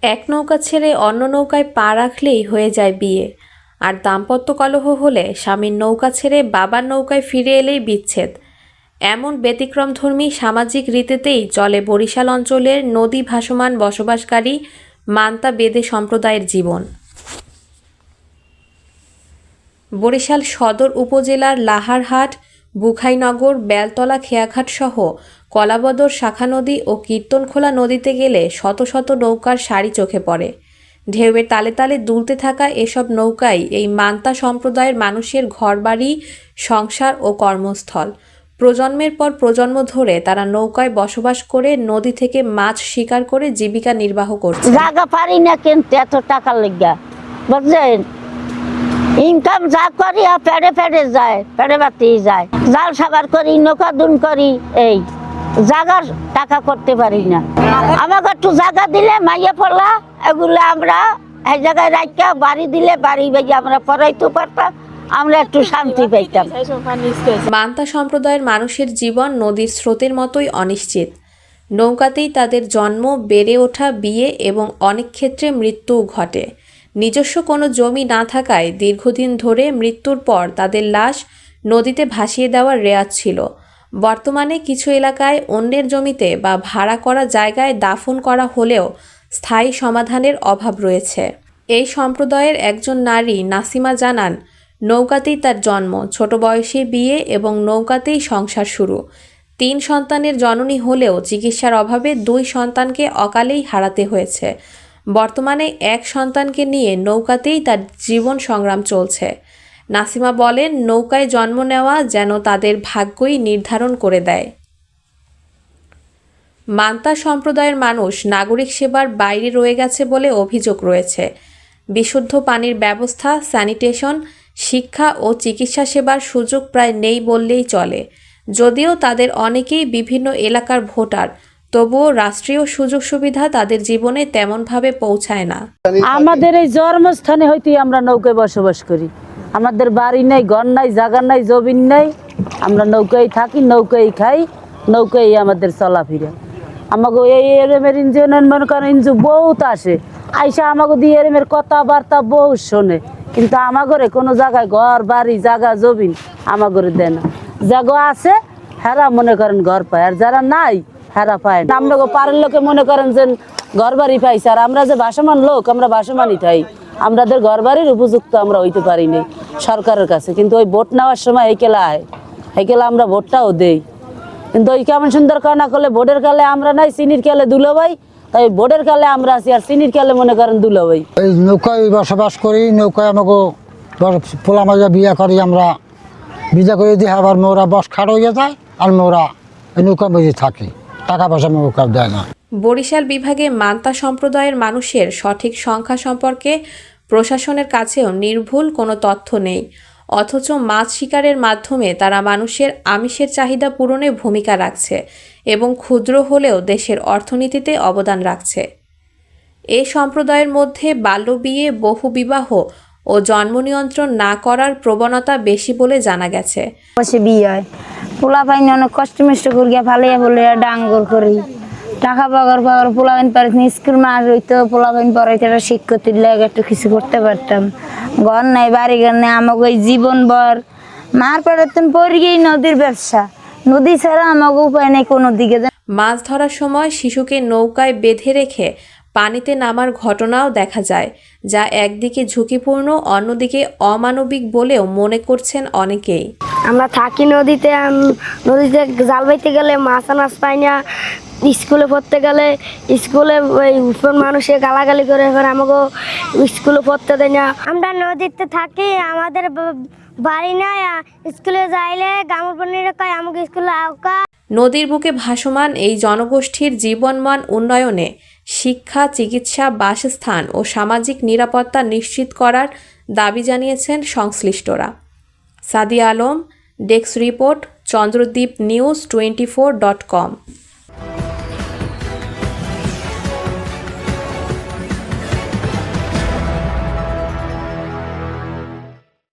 এক নৌকা ছেড়ে অন্য নৌকায় পা রাখলেই হয়ে যায় বিয়ে, আর দাম্পত্য কলহ হলে স্বামীর নৌকা ছেড়ে বাবার নৌকায় ফিরে এলেই বিচ্ছেদ। এমন ব্যতিক্রমধর্মী সামাজিক রীতিতেই চলে বরিশাল অঞ্চলের নদী ভাসমান বসবাসকারী মান্তা বেদে সম্প্রদায়ের জীবন। বরিশাল সদর উপজেলার লাহারহাট, বুখাইনগর, বেলতলা, খেয়াঘাট সহ কলাবদর শাখা নদী ও কীর্তনখোলা নদীতে গেলে শত শত নৌকার সারি চোখে পড়ে। ঢেউয়ের তালে তালে দুলতে থাকা এসব নৌকাই এই মান্তা সম্প্রদায়ের মানুষের ঘরবাড়ি, সংসার ও কর্মস্থল। প্রজন্মের পর প্রজন্ম ধরে তারা নৌকায় বসবাস করে নদী থেকে মাছ শিকার করে জীবিকা নির্বাহ করছে। জায়গা পারি না কিন্তু এত টাকা লেগা, বুঝলেন? ইনকাম যা করি পেড়ে পেড়ে যায়, পেড়ে বাতি যায়, জাল সাবার করি, নৌকা দুন করি, এই জায়গার টাকা করতে পারি না। আমাকে একটু জায়গা দিলে মাইয়া পড়লা এগুলো আমরা এই জায়গায় রাখা বাড়ি দিলে বাড়ি বেজে আমরা পড়াইতে পারতাম, আমরা একটু শান্তি পাইতাম। মান্তা সম্প্রদায়ের মানুষের জীবন নদীর স্রোতের মতোই অনিশ্চিত। নৌকাতেই তাদের জন্ম, বেড়ে ওঠা, বিয়ে এবং অনেক ক্ষেত্রে মৃত্যুও ঘটে। নিজস্ব কোনো জমি না থাকায় দীর্ঘদিন ধরে মৃত্যুর পর তাদের লাশ নদীতে ভাসিয়ে দেওয়ার রেওয়াজ ছিল। বর্তমানে কিছু এলাকায় অন্যের জমিতে বা ভাড়া করা জায়গায় দাফন করা হলেও স্থায়ী সমাধানের অভাব রয়েছে। এই সম্প্রদায়ের একজন নারী নাসিমা জানান, নৌকাতেই তার জন্ম, ছোট বয়সে বিয়ে এবং নৌকাতেই সংসার শুরু। 3 সন্তানের জননী হলেও চিকিৎসার অভাবে 2 সন্তানকে অকালেই হারাতে হয়েছে। বর্তমানে 1 সন্তানকে নিয়ে নৌকাতেই তার জীবন সংগ্রাম চলছে। নাসিমা বলেন, নৌকায় জন্ম নেওয়া যেন তাদের ভাগ্যই নির্ধারণ করে দেয়। মান্তা সম্প্রদায়ের মানুষ নাগরিক সেবার বাইরে রয়ে গেছে বলে অভিযোগ রয়েছে। বিশুদ্ধ পানির ব্যবস্থা, স্যানিটেশন, শিক্ষা ও চিকিৎসা সেবার সুযোগ প্রায় নেই বললেই চলে। যদিও তাদের অনেকেই বিভিন্ন এলাকার ভোটার, তবুও রাষ্ট্রীয় সুযোগ সুবিধা তাদের জীবনে তেমনভাবে পৌঁছায় না। আমাদের এই জন্মস্থানে হইতে আমরা নৌকায় বসবাস করি। আমাদের বাড়ি নাই, ঘর নাই, জায়গা নাই, জমিন নাই, আমরা নৌকায় থাকি, নৌকায় খাই, নৌকায় আমাদের চলাফেরা। আমাকে এই এরমের ইঞ্জিনিয়ার মনে করেন ইঞ্জু বহুত আসে, আইসা আমাকে দিয়ে এরমের কথাবার্তা বহুত শোনে, কিন্তু আমাগরে কোনো জায়গায় ঘর বাড়ি জায়গা জমিন আমাগরে দেয় না। জায়গা আছে হেরা মনে করেন ঘর পায়, আর যারা নাই হেরা পায় না। আমরা পাড়ার লোকে মনে করেন যে ঘর বাড়ি পাইছে, আর আমরা যে ভাসমান লোক আমরা ভাসমানই থাই, আমাদের ঘর বাড়ির উপযুক্ত আমরা হইতে পারিনি সরকারের কাছে। কিন্তু ওই ভোট নেওয়ার সময় এইকেলা হয়, এইকেলা আমরা ভোটটাও দেই, কিন্তু ওই কেমন সুন্দর কানা করলে ভোটের কালে আমরা নাই, চিনির কালে দুলো ভাই, তাই ভোটের কালে আমরা আছি, আর চিনির কালে মনে করেন দুলো ভাই। এই নৌকায় বসবাস করি, নৌকায় আমাকে পোলা মাজা বিয়া করি, আমরা বিজা করে দিই, আবার মেয়েরা বস খাট হয়ে যায়, আর মেয়েরা নৌকার মধ্যে থাকে, টাকা পয়সা নৌকা দেয় না। বরিশাল বিভাগে মান্তা সম্প্রদায়ের মানুষের সঠিক সংখ্যা সম্পর্কে প্রশাসনের কাছেও নির্ভুল কোনো তথ্য নেই, অথচ মাছ শিকারের মাধ্যমে তারা মানুষের আমিষের চাহিদা পূরণে ভূমিকা রাখছে এবং ক্ষুদ্র হলেও দেশের অর্থনীতিতে অবদান রাখছে। এই সম্প্রদায়ের মধ্যে বাল্যবিয়ে, বহুবিবাহ ও জন্ম নিয়ন্ত্রণ না করার প্রবণতা বেশি বলে জানা গেছে। বিয়ে হয়, পোলা পাইনি অনেক কষ্ট মিষ্ট করিয়া ফালিয়া বলে ডাঙ্গর করি, টাকা পাগর পাগর পোলা পাইন পারে স্কুল মার হইতো, পোলা পাইন পড়াইতে শিক্ষার্থীর লাগে একটু কিছু করতে পারতাম। ঘর নাই, বাড়ি ঘর নেই, আমাকে ওই জীবন ভর মার পড়াতেন পড়ি গিয়ে নদীর ব্যবসা, নদী ছাড়া আমাকে উপায় নেই কোনো দিকে। মাছ ধরার সময় শিশুকে নৌকায় বেঁধে রেখে পানিতে নামার ঘটনাও দেখা যায়, যা একদিকে ঝুঁকিপূর্ণ, অন্যদিকে অমানবিক বলেও মনে করছেন অনেকেই। আমরা থাকি নদীতে, নদীতে জাল বাইতে গেলে মাছ আনাজ পাই না, স্কুলে পড়তে গেলে স্কুলে ওই মানুষে গালাগালি করে, আমাকে স্কুলে পড়তে দেয় না। আমরা নদীতে থাকি, আমাদের বাড়ি নাই, স্কুলে যাইলে গামুর পানির কয় আমাকে স্কুলে আওকা। নদীর বুকে ভাসমান এই জনগোষ্ঠীর জীবনমান উন্নয়নে শিক্ষা, চিকিৎসা, বাসস্থান ও সামাজিক নিরাপত্তা নিশ্চিত করার দাবি জানিয়েছেন সংশ্লিষ্টরা। Sadia Alam, desk report, Chandradwip news 24.com।